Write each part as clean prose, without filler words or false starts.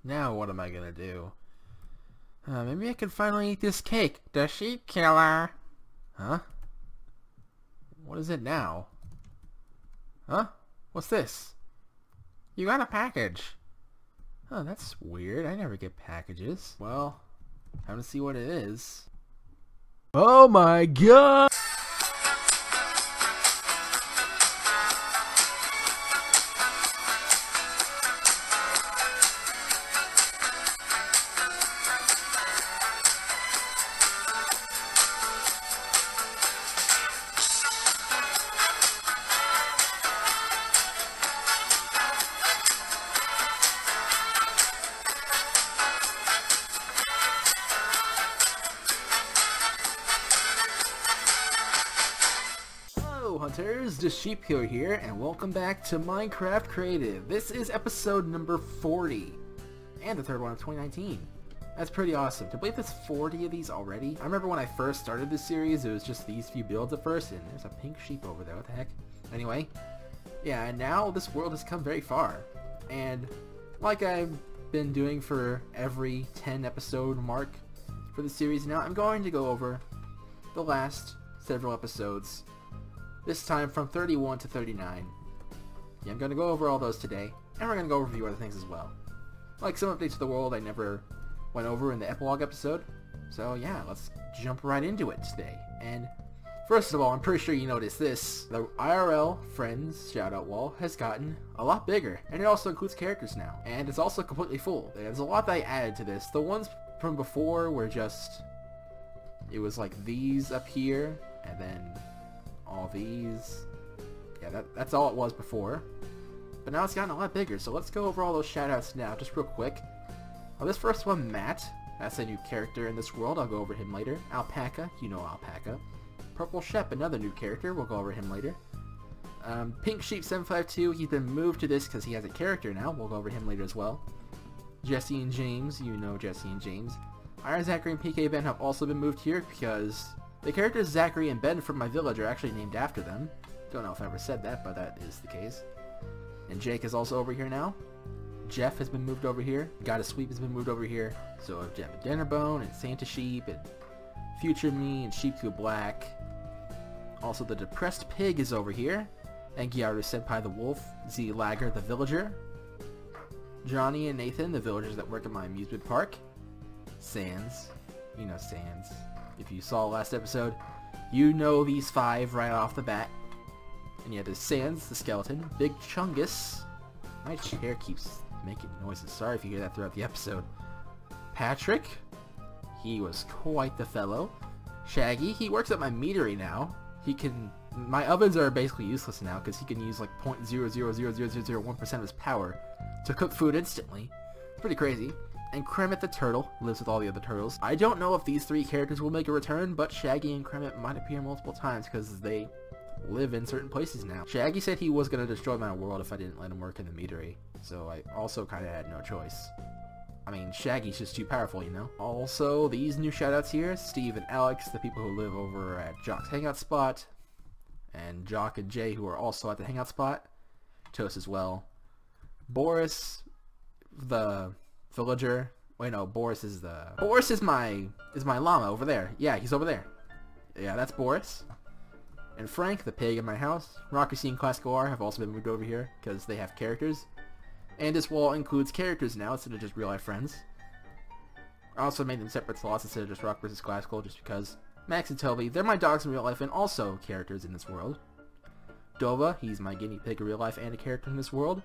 Now what am I gonna do? Maybe I can finally eat this cake. DaSheepKiller. Huh? What is it now? Huh? What's this? You got a package. Oh, that's weird. I never get packages. Well, time to see what it is. Oh my god! Hunters, DaSheepKiller here, and welcome back to Minecraft Creative. This is episode number 40, and the third one of 2019. That's pretty awesome. To believe there's 40 of these already. I remember when I first started this series, it was just these few builds at first, and there's a pink sheep over there, what the heck? Anyway, yeah, and now this world has come very far, and like I've been doing for every 10 episode mark for the series now, I'm going to go over the last several episodes. This time from 31 to 39. Yeah, I'm going to go over all those today, and we're going to go over a few other things as well. Like some updates to the world I never went over in the epilogue episode. So yeah, let's jump right into it today. And first of all, I'm pretty sure you noticed this. The IRL Friends shoutout wall has gotten a lot bigger, and it also includes characters now. And it's also completely full. There's a lot that I added to this. The ones from before were just... it was like these up here, and then... all these. Yeah, that's all it was before. But now it's gotten a lot bigger, so let's go over all those shoutouts now, just real quick. This first one, Matt. That's a new character in this world. I'll go over him later. Alpaca, you know Alpaca. Purple Shep, another new character. We'll go over him later. Pink Sheep 752, he's been moved to this because he has a character now. We'll go over him later as well. Jesse and James, you know Jesse and James. Iron Zachary and PK Ben have also been moved here because... the characters Zachary and Ben from my village are actually named after them. Don't know if I ever said that, but that is the case. And Jake is also over here now. Jeff has been moved over here. Gotta Sweep has been moved over here. So Jeff and Dinnerbone and Santa Sheep and Future Me and Sheepku Black. Also the Depressed Pig is over here. And Gyaru Senpai the Wolf. Z Lagger the Villager. Johnny and Nathan, the villagers that work at my amusement park. Sans. You know Sans. If you saw last episode, you know these 5 right off the bat. And yeah, there's Sans, the skeleton, Big Chungus. My chair keeps making noises. Sorry if you hear that throughout the episode. Patrick, he was quite the fellow. Shaggy, he works at my meadery now. He can... my ovens are basically useless now because he can use like 0.0000001% of his power to cook food instantly. Pretty crazy. And Kremet the Turtle lives with all the other turtles. I don't know if these 3 characters will make a return, but Shaggy and Kremet might appear multiple times because they live in certain places now. Shaggy said he was going to destroy my world if I didn't let him work in the meadery, so I also kind of had no choice. I mean, Shaggy's just too powerful, you know? Also, these new shoutouts here, Steve and Alex, the people who live over at Jock's Hangout Spot, and Jock and Jay, who are also at the Hangout Spot, Toast as well. Boris, the... villager. Wait, no, Boris is my llama over there. Yeah, he's over there. Yeah, that's Boris. And Frank, the pig in my house. Rocky C and Classical R have also been moved over here because they have characters. And this wall includes characters now instead of just real life friends. I also made them separate slots instead of just Rock vs Classical just because. Max and Toby, they're my dogs in real life and also characters in this world. Dova, he's my guinea pig in real life and a character in this world.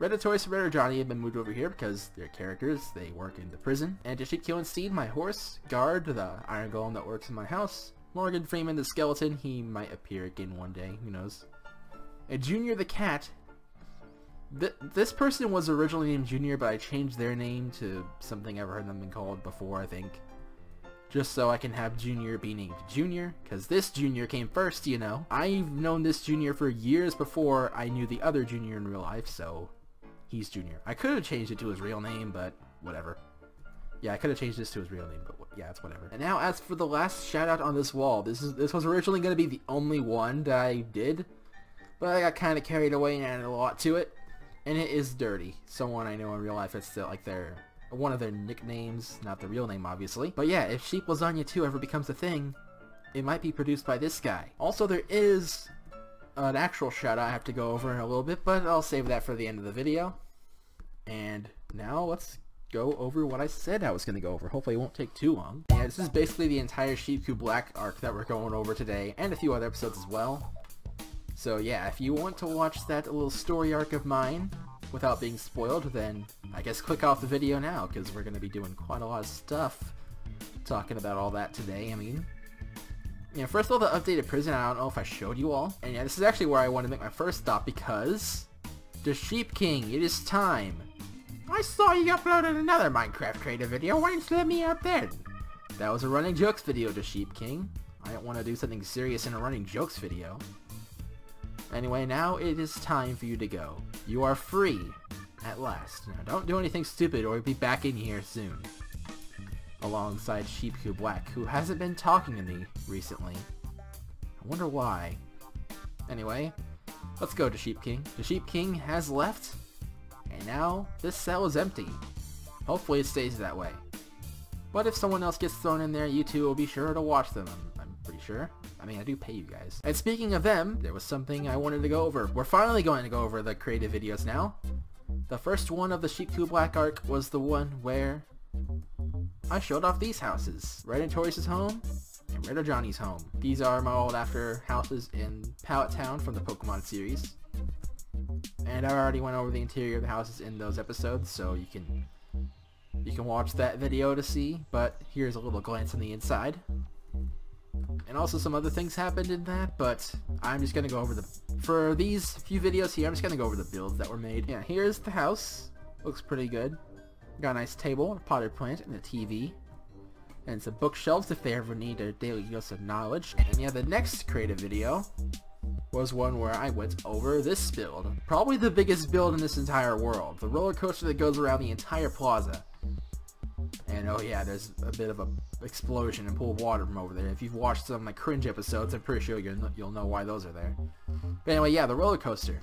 Redatory Survivor Johnny have been moved over here because they're characters, they work in the prison. And DaSheepKiller and Steed, my horse. Guard, the iron golem that works in my house. Morgan Freeman, the skeleton, he might appear again one day, who knows. And Junior the cat. This person was originally named Junior, but I changed their name to something I've heard them been called before, I think. Just so I can have Junior be named Junior, because this Junior came first, you know. I've known this Junior for years before I knew the other Junior in real life, so... he's Junior. I could have changed it to his real name, but whatever. Yeah, I could have changed this to his real name, but yeah, it's whatever. And now, as for the last shout-out on this wall, this was originally going to be the only one that I did, but I got kind of carried away and added a lot to it. And it is Dirty. Someone I know in real life, it's still like one of their nicknames, not the real name obviously. But yeah, if Sheep Lasagna 2 ever becomes a thing, it might be produced by this guy. Also, there is an actual shout out I have to go over in a little bit, but I'll save that for the end of the video. And now let's go over what I said I was going to go over. Hopefully it won't take too long. Yeah, this is basically the entire Sheep Black arc that we're going over today, and a few other episodes as well. So yeah, if you want to watch that little story arc of mine without being spoiled, then I guess click off the video now, because we're going to be doing quite a lot of stuff talking about all that today. I mean, you know, first of all, the updated prison, I don't know if I showed you all. And yeah, this is actually where I want to make my first stop, because DaSheepKing, it is time. I saw you uploaded another Minecraft creative video. Why didn't you let me out then? That was a running jokes video, DaSheepKing. I don't want to do something serious in a running jokes video. Anyway, now it is time for you to go. You are free, at last. Now, don't do anything stupid or you'll be back in here soon. Alongside Sheep Black, who hasn't been talking to me recently. I wonder why. Anyway, let's go, DaSheepKing. DaSheepKing has left. And now, this cell is empty. Hopefully it stays that way. But if someone else gets thrown in there, you two will be sure to watch them, I'm pretty sure. I mean, I do pay you guys. And speaking of them, there was something I wanted to go over. We're finally going to go over the creative videos now. The first one of the Sheep Black arc was the one where I showed off these houses. Red and Tori's home, and Red or Johnny's home. These are my old after houses in Pallet Town from the Pokemon series. And I already went over the interior of the houses in those episodes, so you can watch that video to see, but here's a little glance on the inside. And also some other things happened in that, but I'm just going to go over for these few videos here, I'm just going to go over the builds that were made. Yeah, here's the house. Looks pretty good. Got a nice table, a potted plant, and a TV. And some bookshelves if they ever need a daily dose of knowledge. And yeah, the next creative video was one where I went over this build. Probably the biggest build in this entire world. The roller coaster that goes around the entire plaza. And oh yeah, there's a bit of a explosion and pool of water from over there. If you've watched some of my cringe episodes, I'm pretty sure you'll know why those are there. But anyway, yeah, the roller coaster.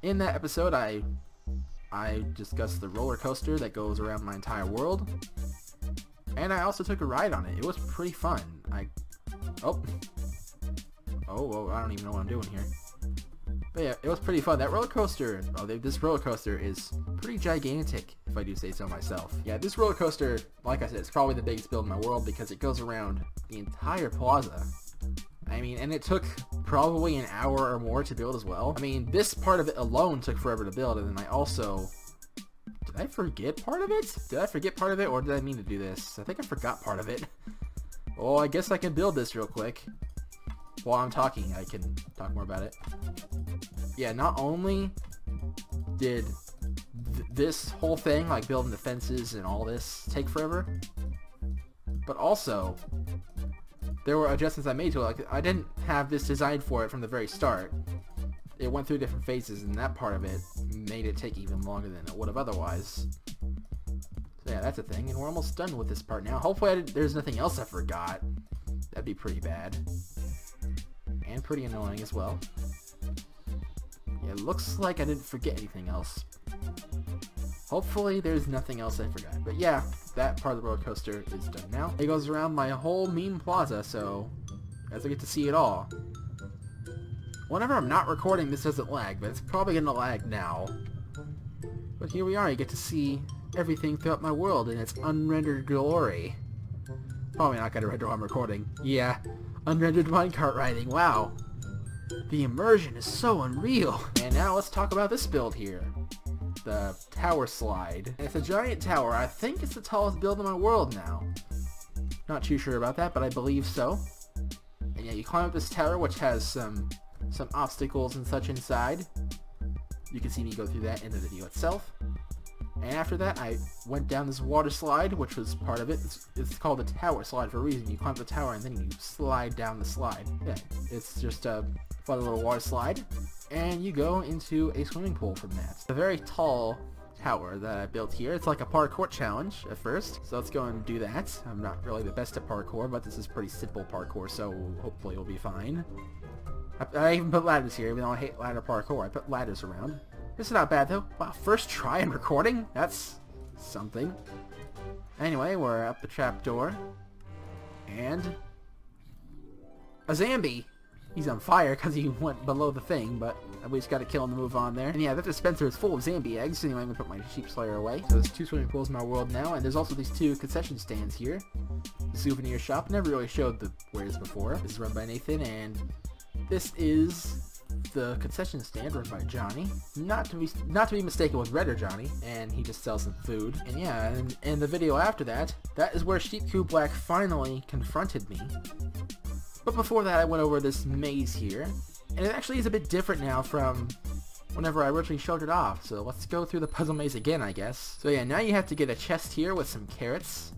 In that episode, I discussed the roller coaster that goes around my entire world. And I also took a ride on it. It was pretty fun. Oh, I don't even know what I'm doing here. But yeah, it was pretty fun. That roller coaster, this roller coaster is pretty gigantic, if I do say so myself. Yeah, this roller coaster, like I said, it's probably the biggest build in my world because it goes around the entire plaza. I mean, and it took probably an hour or more to build as well. I mean, this part of it alone took forever to build, and then I also... Did I forget part of it? Did I forget part of it, or did I mean to do this? I think I forgot part of it. Well, I guess I can build this real quick. While I'm talking, I can talk more about it. Yeah, not only did this whole thing, like building the fences and all this, take forever, but also there were adjustments I made to it. Like, I didn't have this designed for it from the very start. It went through different phases, and that part of it made it take even longer than it would have otherwise. So yeah, that's a thing, and we're almost done with this part now. Hopefully there's nothing else I forgot. That'd be pretty bad. And pretty annoying as well. Yeah, it looks like I didn't forget anything else. Hopefully there's nothing else I forgot. But yeah, that part of the roller coaster is done now. It goes around my whole meme plaza, so as I get to see it all. Whenever I'm not recording, this doesn't lag, but it's probably gonna lag now. But here we are, you get to see everything throughout my world in its unrendered glory. Probably not gonna render while I'm recording. Yeah, unrendered minecart riding, wow. The immersion is so unreal. And now let's talk about this build here. The tower slide. And it's a giant tower. I think it's the tallest build in my world now. Not too sure about that, but I believe so. And yeah, you climb up this tower, which has some obstacles and such inside. You can see me go through that in the video itself. And after that, I went down this water slide, which was part of it. It's called the tower slide for a reason. You climb the tower and then you slide down the slide. Yeah, it's just a fun little water slide. And you go into a swimming pool from that. It's a very tall tower that I built here. It's like a parkour challenge at first. So let's go and do that. I'm not really the best at parkour, but this is pretty simple parkour, so hopefully it'll be fine. I even put ladders here, even though I hate ladder parkour. I put ladders around. This is not bad though. Wow, first try in recording? That's something. Anyway, we're up the trapdoor. And a zombie. He's on fire because he went below the thing, but we just got to kill him to move on there. And yeah, that dispenser is full of zombie eggs. Anyway, I'm going to put my sheep slayer away. So there's 2 swimming pools in my world now, and there's also these 2 concession stands here. The souvenir shop. Never really showed the wares before. This is run by Nathan, and this is the concession stand run by Johnny. Not to be mistaken with Redder Johnny, and he just sells some food. And yeah, and in the video after that, that is where DaSheepKiller finally confronted me. But before that, I went over this maze here, and it actually is a bit different now from whenever I originally showed it off. So let's go through the puzzle maze again, I guess. So yeah, now you have to get a chest here with some carrots,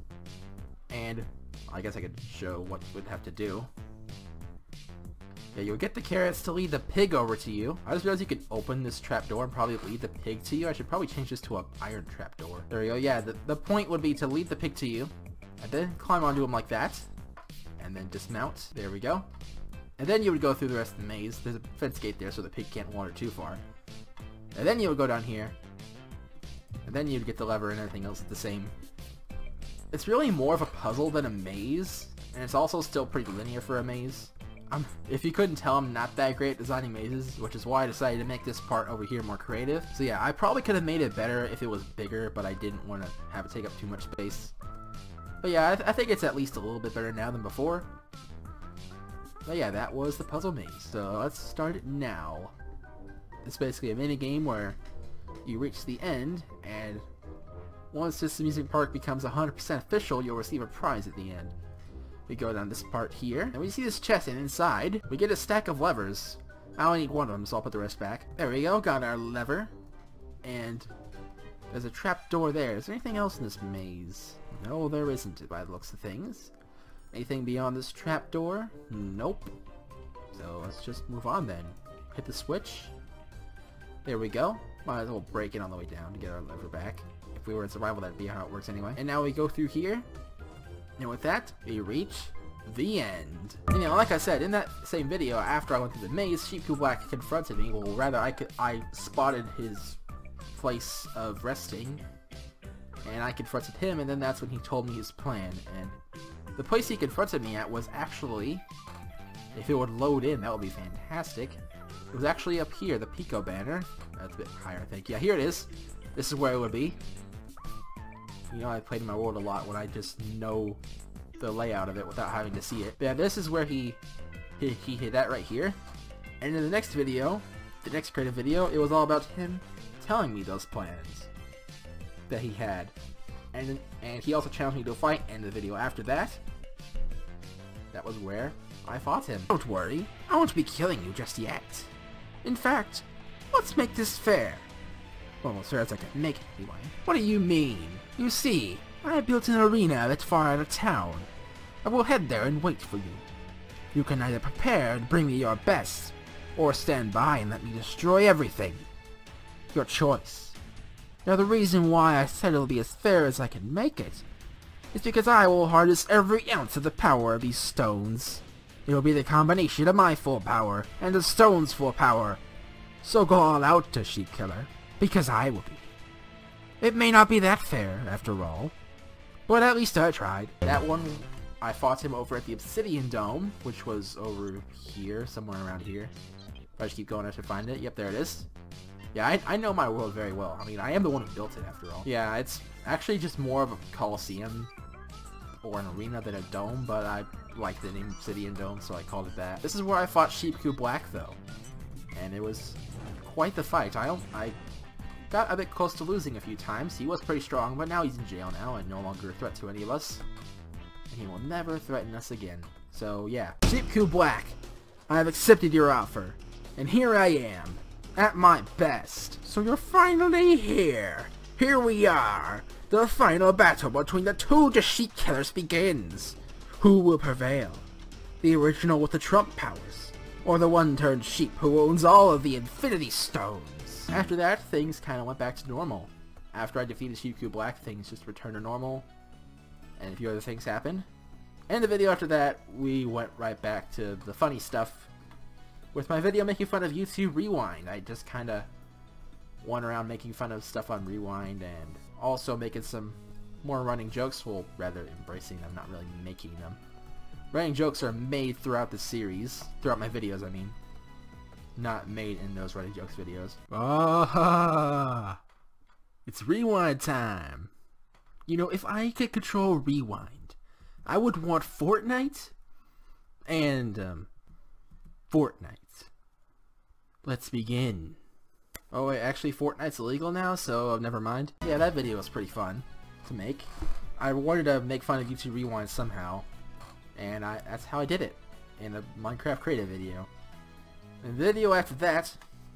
and I guess I could show what you would have to do. Yeah, you'll get the carrots to lead the pig over to you. I just realized you could open this trapdoor and probably lead the pig to you. I should probably change this to an iron trapdoor. There we go. Yeah, the point would be to lead the pig to you, and then climb onto him like that. And then dismount. There we go. And then you would go through the rest of the maze. There's a fence gate there so the pig can't wander too far. And then you would go down here. And then you'd get the lever and everything else the same. It's really more of a puzzle than a maze. And it's also still pretty linear for a maze. If you couldn't tell, I'm not that great at designing mazes, which is why I decided to make this part over here more creative. So yeah, I probably could have made it better if it was bigger, but I didn't want to have it take up too much space. But yeah, I think it's at least a little bit better now than before. But yeah, that was the puzzle maze. So let's start it now. It's basically a mini game where you reach the end, and once this amusement park becomes 100% official, you'll receive a prize at the end. We go down this part here, and we see this chest, and inside, we get a stack of levers. I only need one of them, so I'll put the rest back. There we go, got our lever. And there's a trap door there. Is there anything else in this maze? No, there isn't by the looks of things. Anything beyond this trap door? Nope. So let's just move on then. Hit the switch. There we go. Might as well break it on the way down to get our lever back. If we were in survival, that'd be how it works anyway. And now we go through here. And with that, we reach the end. And you know, like I said, in that same video, after I went through the maze, DaSheepKiller confronted me. Well, rather, I spotted his place of resting. And I confronted him, and then that's when he told me his plan. And the place he confronted me at was actually, if it would load in, that would be fantastic. It was actually up here, the Pico banner. That's a bit higher, I think. Yeah, here it is. This is where it would be. You know, I played in my world a lot when I just know the layout of it without having to see it. But yeah, this is where he hit that right here. And in the next video, the next creative video, it was all about him telling me those plans that he had. And he also challenged me to a fight, and the video after that, that was where I fought him. Don't worry, I won't be killing you just yet. In fact, let's make this fair. Well, as fair as I can make it anyway. What do you mean? You see, I built an arena that's far out of town. I will head there and wait for you. You can either prepare and bring me your best, or stand by and let me destroy everything. Your choice. Now the reason why I said it'll be as fair as I can make it is because I will harness every ounce of the power of these stones. It'll be the combination of my full power and the stones' full power. So go all out, DaSheepKiller, because I will be. It may not be that fair, after all, but at least I tried. That one, I fought him over at the Obsidian Dome, which was over here, somewhere around here. If I just keep going, I should find it. Yep, there it is. Yeah, I know my world very well. I mean, I am the one who built it, after all. Yeah, it's actually just more of a coliseum or an arena than a dome, but I like the name Obsidian Dome, so I called it that. This is where I fought DaSheepKiller, though, and it was quite the fight. I got a bit close to losing a few times. He was pretty strong, but now he's in jail now and no longer a threat to any of us. And he will never threaten us again. So, yeah. DaSheepKiller, I have accepted your offer, and here I am. At my best. So you're finally here. Here we are. The final battle between the 2 DaSheepKillers begins. Who will prevail? The original with the Trump powers, or the one-turned sheep who owns all of the Infinity Stones? After that, things kind of went back to normal. After I defeated DaSheepKiller, things just returned to normal, and a few other things happened. And the video after that, we went right back to the funny stuff. With my video making fun of YouTube Rewind, I just kind of one around making fun of stuff on Rewind and also making some more running jokes, well, rather embracing them, not really making them. Running jokes are made throughout the series, throughout my videos, I mean. Not made in those running jokes videos. Ah, it's Rewind time. You know, if I could control Rewind, I would want Fortnite and, Fortnite. Let's begin. Oh wait, actually Fortnite's illegal now, so never mind. Yeah, that video was pretty fun to make. I wanted to make fun of YouTube Rewind somehow, and that's how I did it, in a Minecraft creative video. And the video after that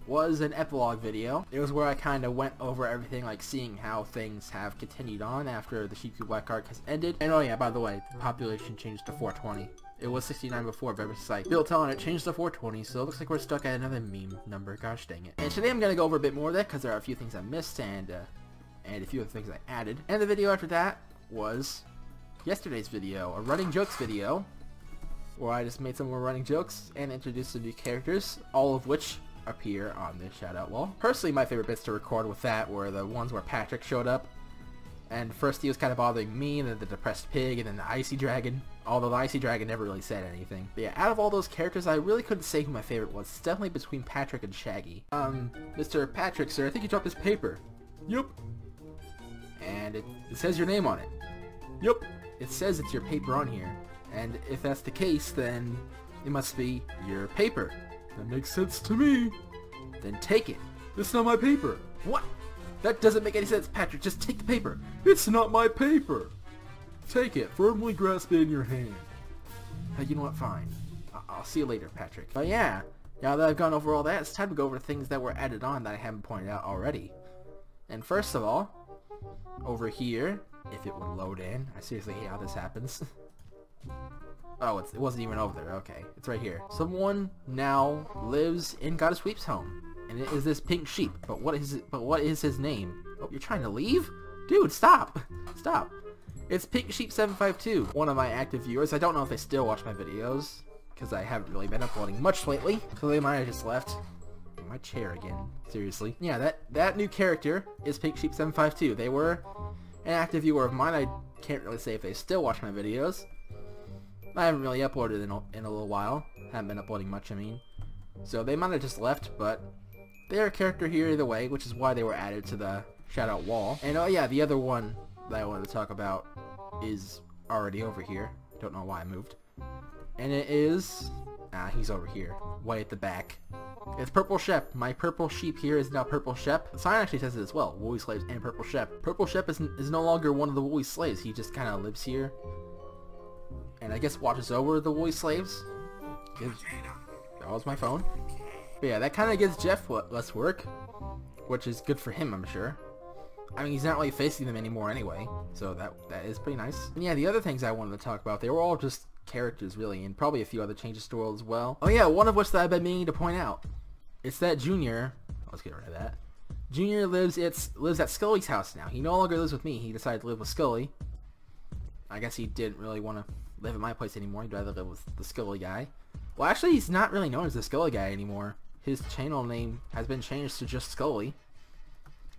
was an epilogue video. It was where I kind of went over everything, like seeing how things have continued on after the DaSheepKiller Black Arc has ended. And oh yeah, by the way, the population changed to 420. It was 69 before, but site built on it changed to 420, so it looks like we're stuck at another meme number. Gosh dang it. And today I'm gonna go over a bit more of that because there are a few things I missed and a few other things I added. And the video after that was yesterday's video, a running jokes video, where I just made some more running jokes and introduced some new characters, all of which appear on this shoutout wall. Personally, my favorite bits to record with that were the ones where Patrick showed up. And first he was kind of bothering me, and then the depressed pig, and then the icy dragon. Although the icy dragon never really said anything. But yeah, out of all those characters, I really couldn't say who my favorite was. It's definitely between Patrick and Shaggy. Mr. Patrick, sir, I think you dropped this paper. Yup. And it says your name on it. Yup. It says it's your paper on here. And if that's the case, then it must be your paper. That makes sense to me. Then take it. It's not my paper. What? That doesn't make any sense, Patrick. Just take the paper. It's not my paper. Take it. Firmly grasp it in your hand. You know what? Fine. I'll see you later, Patrick. But yeah, now that I've gone over all that, it's time to go over things that were added on that I haven't pointed out already. And first of all, over here, if it would load in. I seriously hate how this happens. Oh, it wasn't even over there. Okay, it's right here. Someone now lives in Goddess Weep's home, and it is this pink sheep. But what is his name? Oh, you're trying to leave? Dude, stop! Stop! It's Pink Sheep 752, one of my active viewers. I don't know if they still watch my videos, because I haven't really been uploading much lately. So they might have just left. My chair again. Seriously. Yeah, that new character is Pink Sheep 752. They were an active viewer of mine. I can't really say if they still watch my videos. I haven't really uploaded in a little while. Haven't been uploading much, I mean. So they might have just left, but they're a character here either way, which is why they were added to the shoutout wall. And oh yeah, the other one that I wanted to talk about is already over here. Don't know why I moved. And it is... he's over here, way at the back. It's Purple Shep. My purple sheep here is now Purple Shep. The sign actually says it as well. Woolly Slaves and Purple Shep. Purple Shep is no longer one of the Woolly Slaves. He just kind of lives here. And I guess watches over the Woolly Slaves. That was my phone. But yeah, that kind of gives Jeff less work, which is good for him, I'm sure. I mean, he's not really facing them anymore anyway, so that is pretty nice. And yeah, the other things I wanted to talk about, they were all just characters really, and probably a few other changes to the world as well. Oh yeah, one of which that I've been meaning to point out. It's that Junior, let's get rid of that. Junior lives at Scully's house now. He no longer lives with me. He decided to live with Scully. I guess he didn't really want to live at my place anymore. He'd rather live with the Scully guy. Well, actually, he's not really known as the Scully guy anymore. His channel name has been changed to just Scully.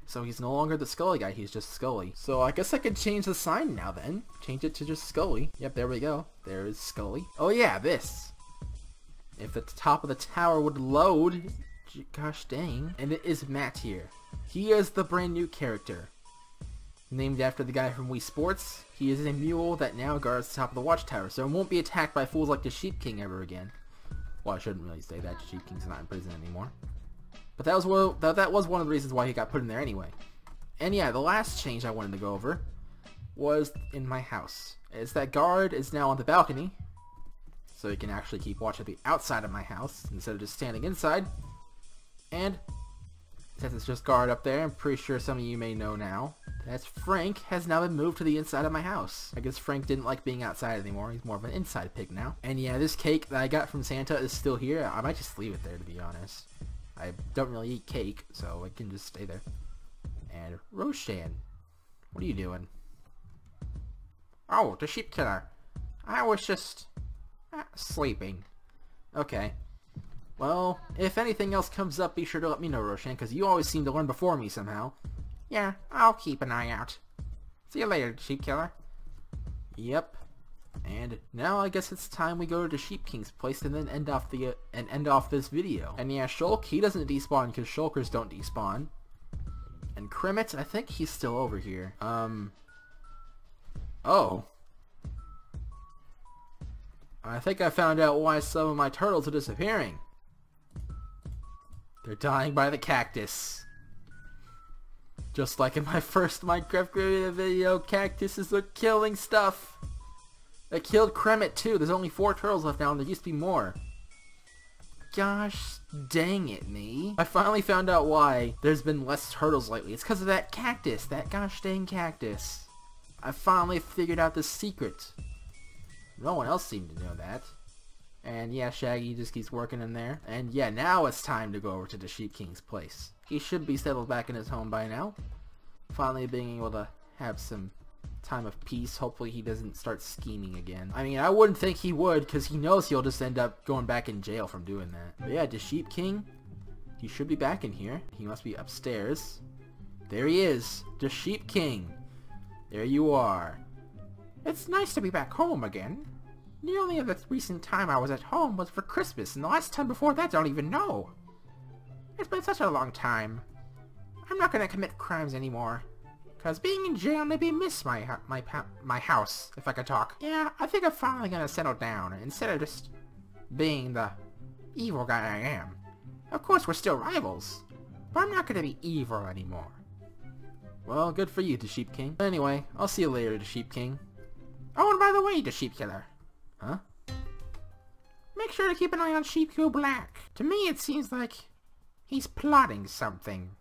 So he's no longer the Scully guy, he's just Scully. So I guess I could change the sign now then. Change it to just Scully. Yep, there we go. There is Scully. Oh yeah, this. If the top of the tower would load, gosh dang. And it is Matt here. He is the brand new character. Named after the guy from Wii Sports. He is a mule that now guards the top of the watchtower, so it won't be attacked by fools like DaSheepKing ever again. Well, I shouldn't really say that. DaSheepKing's not in prison anymore. But that was one of the reasons why he got put in there anyway. And yeah, the last change I wanted to go over was in my house. Is that guard is now on the balcony, so he can actually keep watch at the outside of my house instead of just standing inside. And since it's just guard up there, I'm pretty sure some of you may know now that Frank has now been moved to the inside of my house. I guess Frank didn't like being outside anymore. He's more of an inside pig now. And yeah, this cake that I got from Santa is still here. I might just leave it there, to be honest. I don't really eat cake, so it can just stay there. And Roshan, what are you doing? Oh, DaSheepKiller. I was just sleeping. Okay. Well, if anything else comes up, be sure to let me know, Roshan, because you always seem to learn before me somehow. Yeah, I'll keep an eye out. See you later, DaSheepKiller. Yep. And now I guess it's time we go to DaSheepKing's place and then end off this video. And yeah, Shulk, he doesn't despawn because Shulkers don't despawn. And Krimmit, I think he's still over here. Oh. I think I found out why some of my turtles are disappearing. They're dying by the cactus. Just like in my first Minecraft creative video, cactuses are killing stuff. I killed Krimmit too. There's only 4 turtles left now and there used to be more. Gosh dang it me. I finally found out why there's been less turtles lately. It's because of that cactus. That gosh dang cactus. I finally figured out the secret. No one else seemed to know that. And yeah, Shaggy just keeps working in there. And yeah, now it's time to go over to DaSheepKing's place. He should be settled back in his home by now. Finally being able to have some time of peace. Hopefully he doesn't start scheming again. I mean, I wouldn't think he would, because he knows he'll just end up going back in jail from doing that. But yeah, DaSheepKing, he should be back in here. He must be upstairs. There he is, DaSheepKing. There you are. It's nice to be back home again. The only other recent time I was at home was for Christmas, and the last time before that I don't even know. It's been such a long time. I'm not gonna commit crimes anymore. Cause being in jail made me miss my house, if I could talk. Yeah, I think I'm finally gonna settle down, instead of just being the evil guy I am. Of course we're still rivals, but I'm not gonna be evil anymore. Well, good for you, DaSheepKing. Anyway, I'll see you later, DaSheepKing. Oh, and by the way, DaSheepKiller. Huh? Make sure to keep an eye on Sheepku Black. To me, it seems like he's plotting something.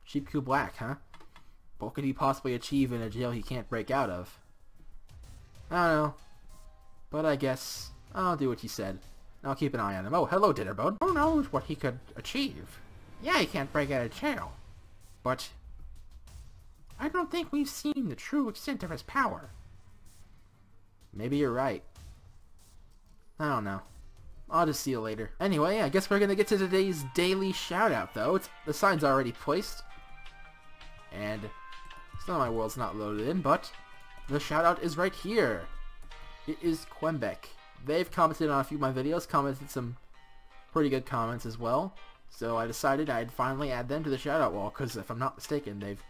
Sheepku Black, huh? What could he possibly achieve in a jail he can't break out of? I don't know. But I guess I'll do what you said. I'll keep an eye on him. Oh, hello, Dinnerbone. Who knows what he could achieve? Yeah, he can't break out of jail. But I don't think we've seen the true extent of his power. Maybe you're right. I don't know. I'll just see you later. Anyway, I guess we're gonna get to today's daily shoutout, though. The sign's already placed. And some of my world's not loaded in, but the shoutout is right here. It is Quembec. They've commented on a few of my videos, commented some pretty good comments as well. So I decided I'd finally add them to the shoutout wall, because if I'm not mistaken, they've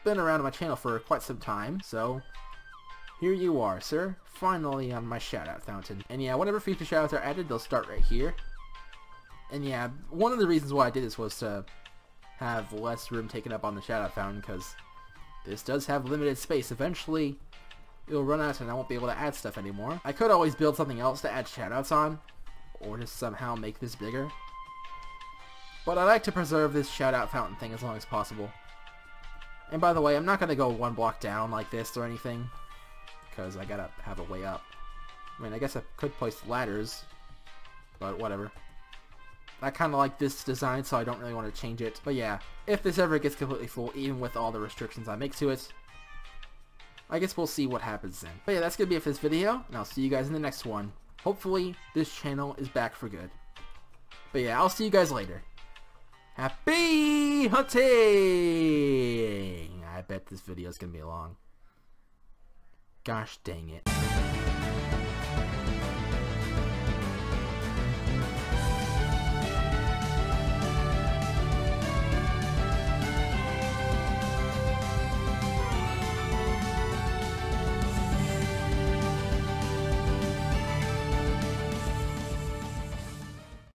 been around on my channel for quite some time. So here you are, sir. Finally on my shoutout fountain. And yeah, whenever future shoutouts are added, they'll start right here. And yeah, one of the reasons why I did this was to have less room taken up on the shoutout fountain, because this does have limited space. Eventually, it'll run out and I won't be able to add stuff anymore. I could always build something else to add shoutouts on, or just somehow make this bigger. But I like to preserve this shoutout fountain thing as long as possible. And by the way, I'm not going to go one block down like this or anything, because I gotta have a way up. I mean, I guess I could place ladders, but whatever. I kind of like this design, so I don't really want to change it. But yeah, if this ever gets completely full, even with all the restrictions I make to it, I guess we'll see what happens then. But yeah, that's going to be it for this video, and I'll see you guys in the next one. Hopefully, this channel is back for good. But yeah, I'll see you guys later. Happy hunting! I bet this video is going to be long. Gosh dang it.